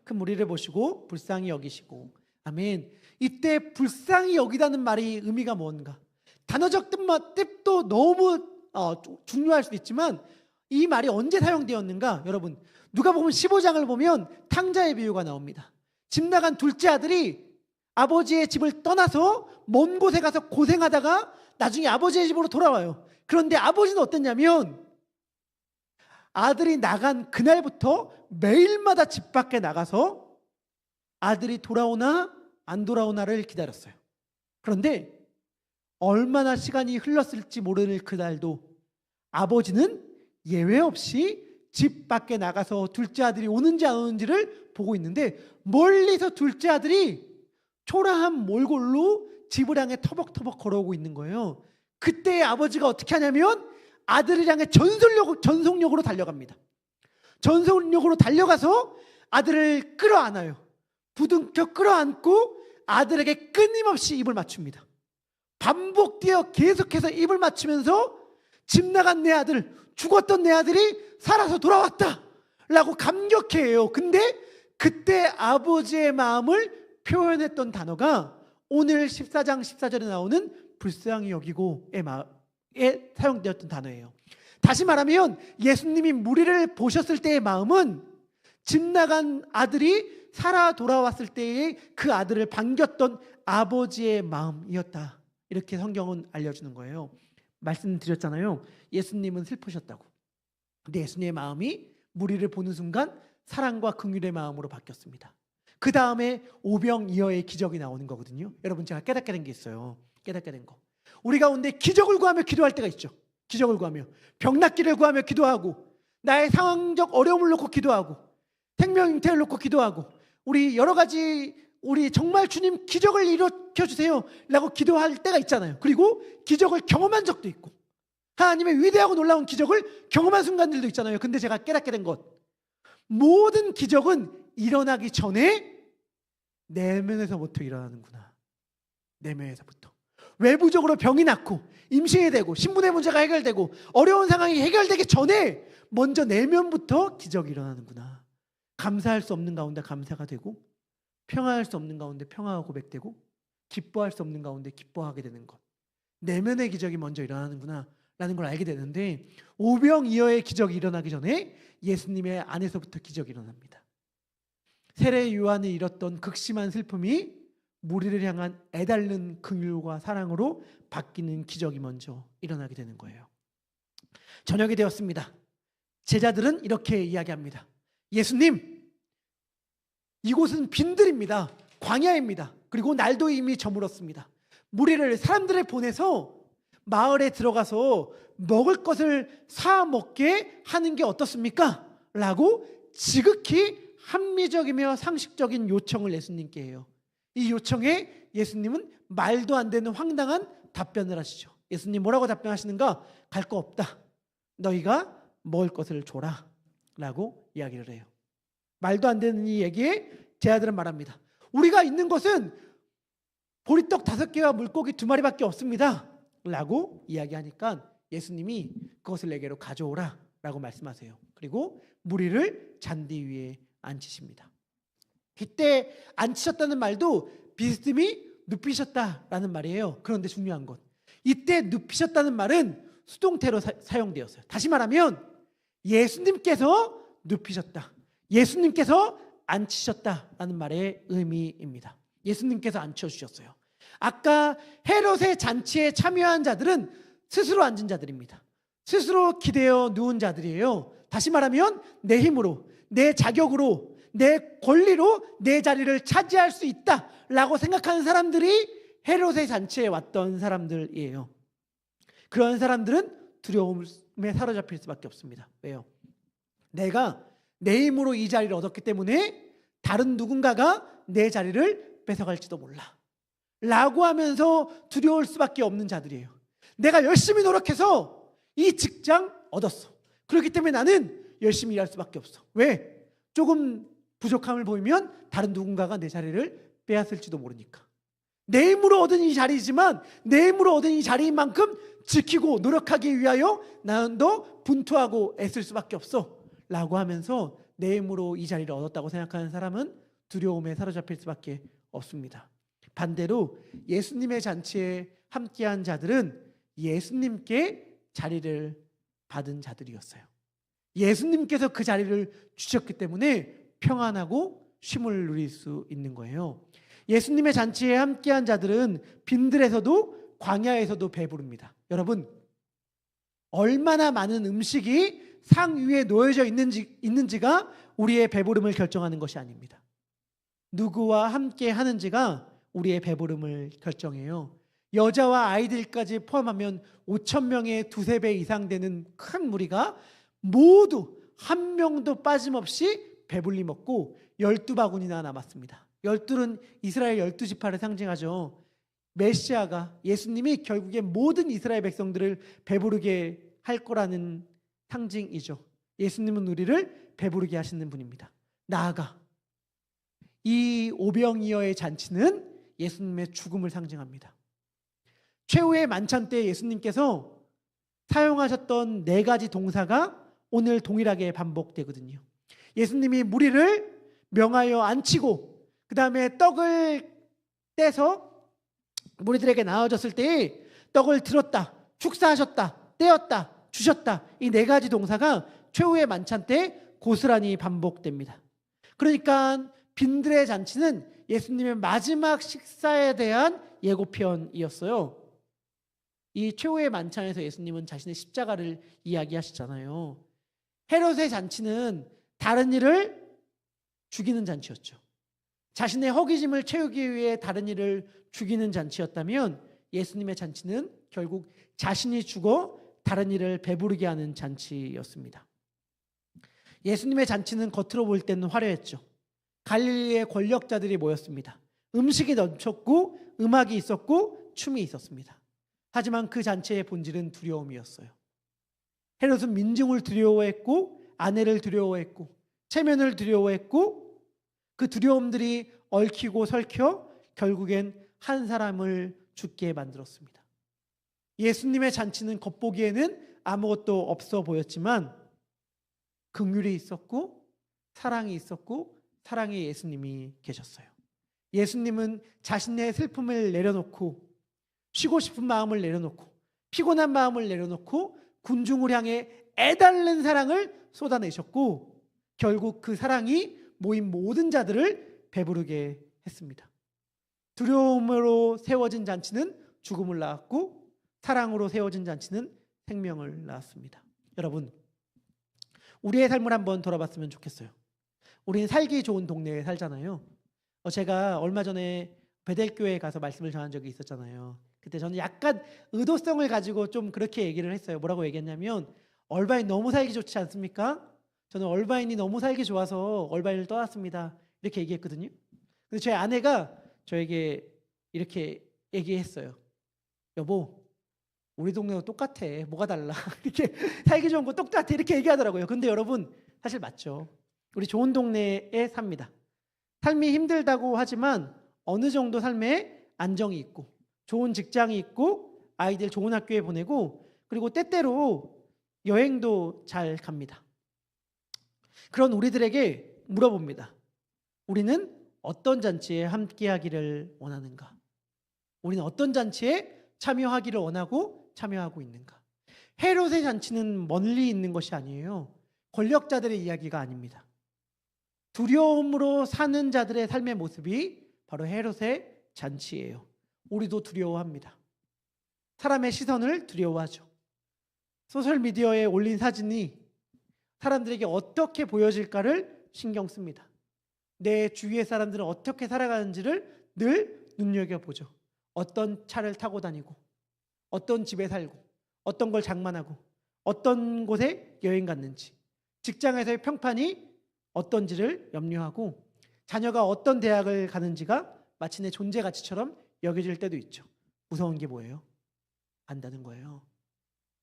그 무리를 보시고 불쌍히 여기시고. 아멘. 이때 불쌍히 여기다는 말이 의미가 뭔가? 단어적 뜻도 너무 중요할 수도 있지만 이 말이 언제 사용되었는가? 여러분, 누가복음 15장을 보면 탕자의 비유가 나옵니다. 집 나간 둘째 아들이 아버지의 집을 떠나서 먼 곳에 가서 고생하다가 나중에 아버지의 집으로 돌아와요. 그런데 아버지는 어땠냐면 아들이 나간 그날부터 매일마다 집 밖에 나가서 아들이 돌아오나 안 돌아오나를 기다렸어요. 그런데 얼마나 시간이 흘렀을지 모르는 그날도 아버지는 예외 없이 집 밖에 나가서 둘째 아들이 오는지 안 오는지를 보고 있는데 멀리서 둘째 아들이 초라한 몰골로 집을 향해 터벅터벅 걸어오고 있는 거예요. 그때 아버지가 어떻게 하냐면 아들을 향해 전속력으로 달려갑니다. 전속력으로 달려가서 아들을 끌어안아요. 부둥켜 끌어안고 아들에게 끊임없이 입을 맞춥니다. 반복되어 계속해서 입을 맞추면서 집 나간 내 아들, 죽었던 내 아들이 살아서 돌아왔다 라고 감격해요. 근데 그때 아버지의 마음을 표현했던 단어가 오늘 14장 14절에 나오는 불쌍히 여기고에 사용되었던 단어예요. 다시 말하면 예수님이 무리를 보셨을 때의 마음은 집 나간 아들이 살아 돌아왔을 때의 그 아들을 반겼던 아버지의 마음이었다. 이렇게 성경은 알려주는 거예요. 말씀드렸잖아요. 예수님은 슬프셨다고. 근데 예수님의 마음이 무리를 보는 순간 사랑과 긍휼의 마음으로 바뀌었습니다. 그 다음에 오병이어의 기적이 나오는 거거든요. 여러분, 제가 깨닫게 된 게 있어요. 깨닫게 된 거. 우리 가운데 기적을 구하며 기도할 때가 있죠. 기적을 구하며 병 낫기를 구하며 기도하고 나의 상황적 어려움을 놓고 기도하고 생명 잉태를 놓고 기도하고 우리 여러 가지 우리 정말 주님 기적을 일으켜주세요 라고 기도할 때가 있잖아요. 그리고 기적을 경험한 적도 있고 하나님의 위대하고 놀라운 기적을 경험한 순간들도 있잖아요. 근데 제가 깨닫게 된 것, 모든 기적은 일어나기 전에 내면에서부터 일어나는구나. 내면에서부터. 외부적으로 병이 낫고 임신이 되고 신분의 문제가 해결되고 어려운 상황이 해결되기 전에 먼저 내면부터 기적이 일어나는구나. 감사할 수 없는 가운데 감사가 되고, 평안할 수 없는 가운데 평화가 고백되고, 기뻐할 수 없는 가운데 기뻐하게 되는 것. 내면의 기적이 먼저 일어나는구나 라는 걸 알게 되는데, 오병이어의 기적이 일어나기 전에 예수님의 안에서부터 기적이 일어납니다. 세례 요한이 잃었던 극심한 슬픔이 무리를 향한 애달는 긍휼과 사랑으로 바뀌는 기적이 먼저 일어나게 되는 거예요. 저녁이 되었습니다. 제자들은 이렇게 이야기합니다. 예수님, 이곳은 빈들입니다. 광야입니다. 그리고 날도 이미 저물었습니다. 사람들을 보내서 마을에 들어가서 먹을 것을 사 먹게 하는 게 어떻습니까? 라고 지극히 합리적이며 상식적인 요청을 예수님께 해요. 이 요청에 예수님은 말도 안 되는 황당한 답변을 하시죠. 예수님 뭐라고 답변하시는가? 갈 거 없다. 너희가 먹을 것을 줘라 라고 이야기를 해요. 말도 안 되는 이 얘기에 제자들은 말합니다. 우리가 있는 것은 보리떡 5개와 물고기 2마리밖에 없습니다 라고 이야기하니까 예수님이 그것을 내게로 가져오라 라고 말씀하세요. 그리고 무리를 잔디 위에 앉히십니다. 이때 앉히셨다는 말도 비스듬히 눕히셨다라는 말이에요. 그런데 중요한 것, 이때 눕히셨다는 말은 수동태로 사용되었어요. 다시 말하면 예수님께서 눕히셨다, 예수님께서 앉히셨다라는 말의 의미입니다. 예수님께서 앉혀주셨어요. 아까 헤롯의 잔치에 참여한 자들은 스스로 앉은 자들입니다. 스스로 기대어 누운 자들이에요. 다시 말하면 내 힘으로, 내 자격으로, 내 권리로 내 자리를 차지할 수 있다라고 생각하는 사람들이 헤롯의 잔치에 왔던 사람들이에요. 그런 사람들은 두려움에 사로잡힐 수밖에 없습니다. 왜요? 내가 내 힘으로 이 자리를 얻었기 때문에 다른 누군가가 내 자리를 뺏어갈지도 몰라 라고 하면서 두려울 수밖에 없는 자들이에요. 내가 열심히 노력해서 이 직장 얻었어. 그렇기 때문에 나는 열심히 일할 수밖에 없어. 왜? 조금 부족함을 보이면 다른 누군가가 내 자리를 빼앗을지도 모르니까. 내 힘으로 얻은 이 자리지만 내 힘으로 얻은 이 자리인 만큼 지키고 노력하기 위하여 나는 더 분투하고 애쓸 수밖에 없어 라고 하면서 내 힘으로 이 자리를 얻었다고 생각하는 사람은 두려움에 사로잡힐 수밖에 없습니다. 반대로 예수님의 잔치에 함께한 자들은 예수님께 자리를 받은 자들이었어요. 예수님께서 그 자리를 주셨기 때문에 평안하고 쉼을 누릴 수 있는 거예요. 예수님의 잔치에 함께한 자들은 빈들에서도 광야에서도 배부릅니다. 여러분, 얼마나 많은 음식이 상 위에 놓여져 있는지가 우리의 배부름을 결정하는 것이 아닙니다. 누구와 함께 하는지가 우리의 배부름을 결정해요. 여자와 아이들까지 포함하면 5,000명의 2~3배 이상 되는 큰 무리가 모두 한 명도 빠짐없이 배불리 먹고 12바구니나 남았습니다. 12는 이스라엘 12지파를 상징하죠. 메시아가, 예수님이 결국에 모든 이스라엘 백성들을 배부르게 할 거라는 상징이죠. 예수님은 우리를 배부르게 하시는 분입니다. 나아가 이 오병이어의 잔치는 예수님의 죽음을 상징합니다. 최후의 만찬 때 예수님께서 사용하셨던 4가지 동사가 오늘 동일하게 반복되거든요. 예수님이 무리를 명하여 앉히고 그 다음에 떡을 떼서 무리들에게 나눠줬을 때 떡을 들었다, 축사하셨다, 떼었다, 주셨다, 이 4가지 동사가 최후의 만찬 때 고스란히 반복됩니다. 그러니까 빈들의 잔치는 예수님의 마지막 식사에 대한 예고편이었어요. 이 최후의 만찬에서 예수님은 자신의 십자가를 이야기하시잖아요. 헤롯의 잔치는 다른 이를 죽이는 잔치였죠. 자신의 허기짐을 채우기 위해 다른 이를 죽이는 잔치였다면 예수님의 잔치는 결국 자신이 죽어 다른 이를 배부르게 하는 잔치였습니다. 예수님의 잔치는 겉으로 볼 때는 화려했죠. 갈릴리의 권력자들이 모였습니다. 음식이 넘쳤고 음악이 있었고 춤이 있었습니다. 하지만 그 잔치의 본질은 두려움이었어요. 헤롯은 민중을 두려워했고 아내를 두려워했고 체면을 두려워했고 그 두려움들이 얽히고 설켜 결국엔 한 사람을 죽게 만들었습니다. 예수님의 잔치는 겉보기에는 아무것도 없어 보였지만 긍휼이 있었고 사랑이 있었고 사랑의 예수님이 계셨어요. 예수님은 자신의 슬픔을 내려놓고 쉬고 싶은 마음을 내려놓고 피곤한 마음을 내려놓고 군중을 향해 애달는 사랑을 쏟아내셨고 결국 그 사랑이 모인 모든 자들을 배부르게 했습니다. 두려움으로 세워진 잔치는 죽음을 낳았고 사랑으로 세워진 잔치는 생명을 낳았습니다. 여러분, 우리의 삶을 한번 돌아봤으면 좋겠어요. 우리는 살기 좋은 동네에 살잖아요. 제가 얼마 전에 베델교회에 가서 말씀을 전한 적이 있었잖아요. 그때 저는 약간 의도성을 가지고 좀 그렇게 얘기를 했어요. 뭐라고 얘기했냐면 얼바인 너무 살기 좋지 않습니까? 저는 얼바인이 너무 살기 좋아서 얼바인을 떠났습니다. 이렇게 얘기했거든요. 근데 제 아내가 저에게 이렇게 얘기했어요. 여보, 우리 동네도 똑같아. 뭐가 달라? 이렇게 살기 좋은 거 똑같아. 이렇게 얘기하더라고요. 근데 여러분, 사실 맞죠. 우리 좋은 동네에 삽니다. 삶이 힘들다고 하지만 어느 정도 삶에 안정이 있고 좋은 직장이 있고 아이들 좋은 학교에 보내고 그리고 때때로 여행도 잘 갑니다. 그런 우리들에게 물어봅니다. 우리는 어떤 잔치에 함께하기를 원하는가? 우리는 어떤 잔치에 참여하기를 원하고 참여하고 있는가? 헤롯의 잔치는 멀리 있는 것이 아니에요. 권력자들의 이야기가 아닙니다. 두려움으로 사는 자들의 삶의 모습이 바로 헤롯의 잔치예요. 우리도 두려워합니다. 사람의 시선을 두려워하죠. 소셜미디어에 올린 사진이 사람들에게 어떻게 보여질까를 신경 씁니다. 내 주위의 사람들은 어떻게 살아가는지를 늘 눈여겨보죠. 어떤 차를 타고 다니고 어떤 집에 살고 어떤 걸 장만하고 어떤 곳에 여행 갔는지 직장에서의 평판이 어떤지를 염려하고 자녀가 어떤 대학을 가는지가 마치 내 존재 가치처럼 여겨질 때도 있죠. 무서운 게 뭐예요? 안다는 거예요.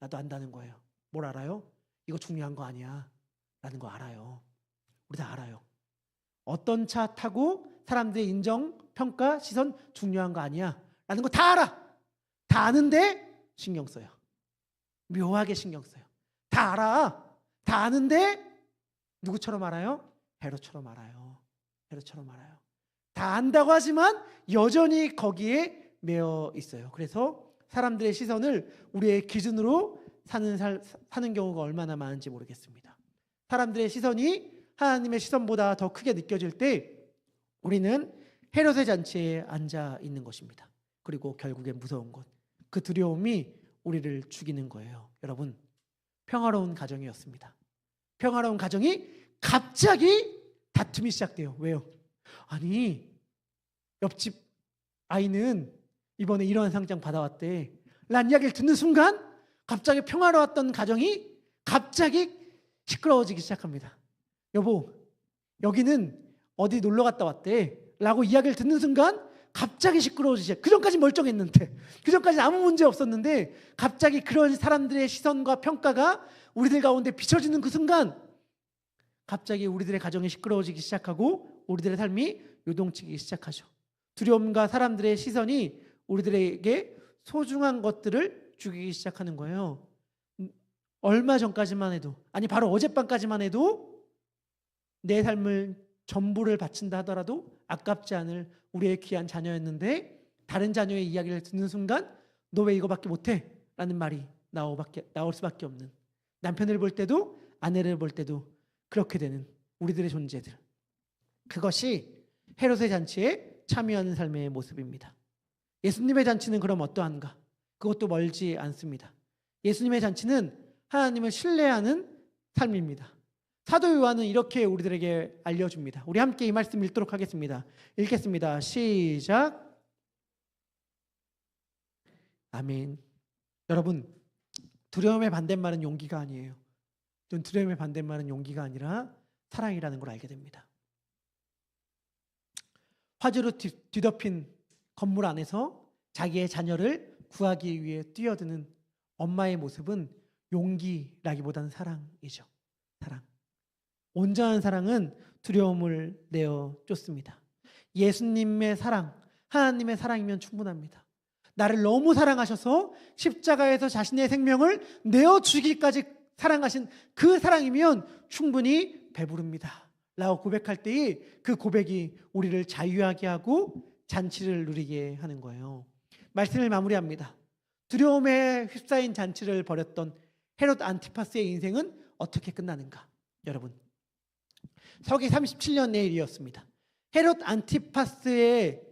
나도 안다는 거예요. 뭘 알아요? 이거 중요한 거 아니야 라는 거 알아요. 우리 다 알아요. 어떤 차 타고 사람들의 인정, 평가, 시선 중요한 거 아니야 라는 거 다 알아. 다 아는데 신경 써요. 묘하게 신경 써요. 다 알아. 다 아는데 누구처럼 알아요? 헤롯처럼 알아요. 헤롯처럼 알아요. 다 안다고 하지만 여전히 거기에 매여 있어요. 그래서 사람들의 시선을 우리의 기준으로 사는 경우가 얼마나 많은지 모르겠습니다. 사람들의 시선이 하나님의 시선보다 더 크게 느껴질 때 우리는 헤롯의 잔치에 앉아 있는 것입니다. 그리고 결국엔 무서운 것, 그 두려움이 우리를 죽이는 거예요. 여러분, 평화로운 가정이었습니다. 평화로운 가정이 갑자기 다툼이 시작돼요. 왜요? 아니, 옆집 아이는 이번에 이런 상장 받아왔대 라는 이야기를 듣는 순간 갑자기 평화로웠던 가정이 갑자기 시끄러워지기 시작합니다. 여보, 여기는 어디 놀러 갔다 왔대 라고 이야기를 듣는 순간 갑자기 시끄러워지기 시작. 그전까지 멀쩡했는데, 그전까지 아무 문제 없었는데 갑자기 그런 사람들의 시선과 평가가 우리들 가운데 비춰지는 그 순간 갑자기 우리들의 가정이 시끄러워지기 시작하고 우리들의 삶이 요동치기 시작하죠. 두려움과 사람들의 시선이 우리들에게 소중한 것들을 죽이기 시작하는 거예요. 얼마 전까지만 해도, 아니 바로 어젯밤까지만 해도 내 삶을 전부를 바친다 하더라도 아깝지 않을 우리의 귀한 자녀였는데 다른 자녀의 이야기를 듣는 순간 너 왜 이거밖에 못해? 라는 말이 나올 수밖에 없는, 남편을 볼 때도 아내를 볼 때도 그렇게 되는 우리들의 존재들, 그것이 헤롯의 잔치에 참여하는 삶의 모습입니다. 예수님의 잔치는 그럼 어떠한가? 그것도 멀지 않습니다. 예수님의 잔치는 하나님을 신뢰하는 삶입니다. 사도 요한은 이렇게 우리들에게 알려줍니다. 우리 함께 이 말씀 읽도록 하겠습니다. 읽겠습니다. 시작. 아멘. 여러분, 두려움의 반대말은 용기가 아니에요. 두려움의 반대말은 용기가 아니라 사랑이라는 걸 알게 됩니다. 화재로 뒤덮인 건물 안에서 자기의 자녀를 구하기 위해 뛰어드는 엄마의 모습은 용기라기보다는 사랑이죠. 사랑. 온전한 사랑은 두려움을 내어 쫓습니다. 예수님의 사랑, 하나님의 사랑이면 충분합니다. 나를 너무 사랑하셔서 십자가에서 자신의 생명을 내어주기까지 사랑하신 그 사랑이면 충분히 배부릅니다 라고 고백할 때에 그 고백이 우리를 자유하게 하고 잔치를 누리게 하는 거예요. 말씀을 마무리합니다. 두려움에 휩싸인 잔치를 벌였던 헤롯 안티파스의 인생은 어떻게 끝나는가? 여러분, 서기 37년의 일이었습니다. 헤롯 안티파스의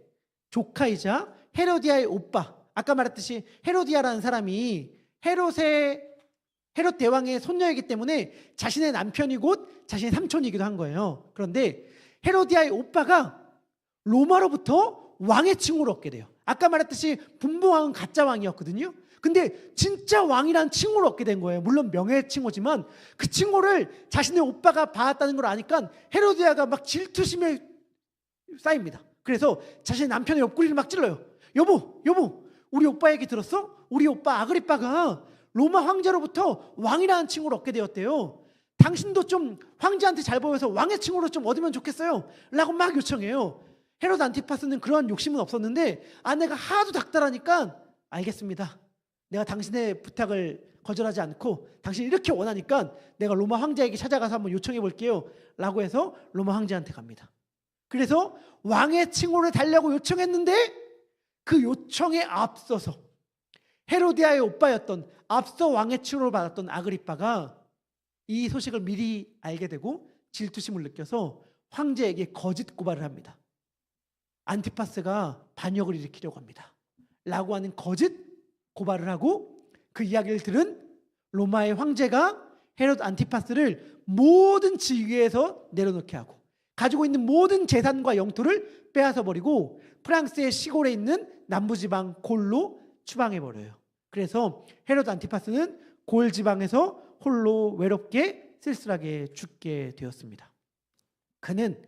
조카이자 헤로디아의 오빠, 아까 말했듯이 헤로디아라는 사람이 헤롯 대왕의 손녀이기 때문에 자신의 남편이 곧 자신의 삼촌이기도 한 거예요. 그런데 헤로디아의 오빠가 로마로부터 왕의 칭호를 얻게 돼요. 아까 말했듯이 분봉왕은 가짜 왕이었거든요. 근데 진짜 왕이라는 칭호를 얻게 된 거예요. 물론 명예의 칭호지만 그 칭호를 자신의 오빠가 받았다는 걸 아니까 헤로디아가 막 질투심에 쌓입니다. 그래서 자신의 남편의 옆구리를 막 찔러요. 여보, 우리 오빠 얘기 들었어? 우리 오빠 아그리빠가 로마 황제로부터 왕이라는 칭호를 얻게 되었대요. 당신도 좀 황제한테 잘 보여서 왕의 칭호를 좀 얻으면 좋겠어요 라고 막 요청해요. 헤롯 안티파스는 그러한 욕심은 없었는데 아내가 하도 닥달하니까 알겠습니다. 내가 당신의 부탁을 거절하지 않고 당신이 이렇게 원하니까 내가 로마 황제에게 찾아가서 한번 요청해 볼게요 라고 해서 로마 황제한테 갑니다. 그래서 왕의 칭호를 달라고 요청했는데 그 요청에 앞서서 헤로디아의 오빠였던 앞서 왕의 칭호를 받았던 아그리빠가 이 소식을 미리 알게 되고 질투심을 느껴서 황제에게 거짓 고발을 합니다. 안티파스가 반역을 일으키려고 합니다 라고 하는 거짓 고발을 하고 그 이야기를 들은 로마의 황제가 헤롯 안티파스를 모든 지위에서 내려놓게 하고 가지고 있는 모든 재산과 영토를 빼앗아 버리고 프랑스의 시골에 있는 남부지방 골로 추방해버려요. 그래서 헤롯 안티파스는 골 지방에서 홀로 외롭게 쓸쓸하게 죽게 되었습니다. 그는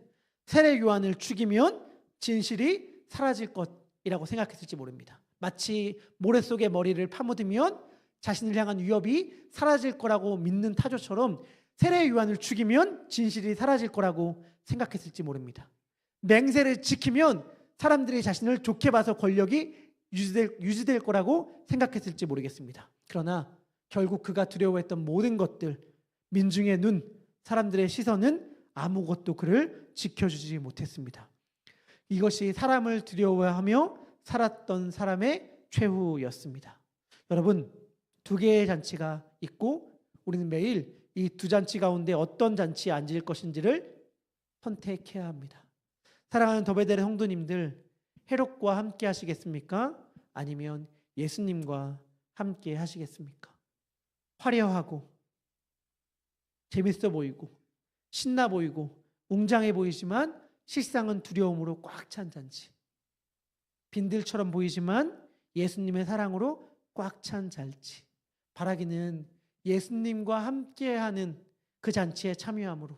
세례 요한을 죽이면 진실이 사라질 것이라고 생각했을지 모릅니다. 마치 모래 속에 머리를 파묻으면 자신을 향한 위협이 사라질 거라고 믿는 타조처럼 세례 요한을 죽이면 진실이 사라질 거라고 생각했을지 모릅니다. 맹세를 지키면 사람들이 자신을 좋게 봐서 권력이 유지될 거라고 생각했을지 모르겠습니다. 그러나 결국 그가 두려워했던 모든 것들, 민중의 눈, 사람들의 시선은 아무것도 그를 지켜주지 못했습니다. 이것이 사람을 두려워하며 살았던 사람의 최후였습니다. 여러분, 두 개의 잔치가 있고 우리는 매일 이 두 잔치 가운데 어떤 잔치에 앉을 것인지를 선택해야 합니다. 사랑하는 더베델의 성도님들, 헤롯과 함께 하시겠습니까? 아니면 예수님과 함께 하시겠습니까? 화려하고 재밌어 보이고 신나 보이고 웅장해 보이지만 실상은 두려움으로 꽉 찬 잔치. 빈들처럼 보이지만 예수님의 사랑으로 꽉 찬 잔치. 바라기는 예수님과 함께하는 그 잔치에 참여함으로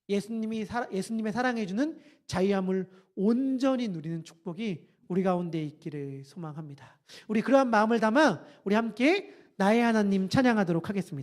예수님의 사랑해 주는 자유함을 온전히 누리는 축복이 우리 가운데 있기를 소망합니다. 우리 그러한 마음을 담아 우리 함께 나의 하나님 찬양하도록 하겠습니다.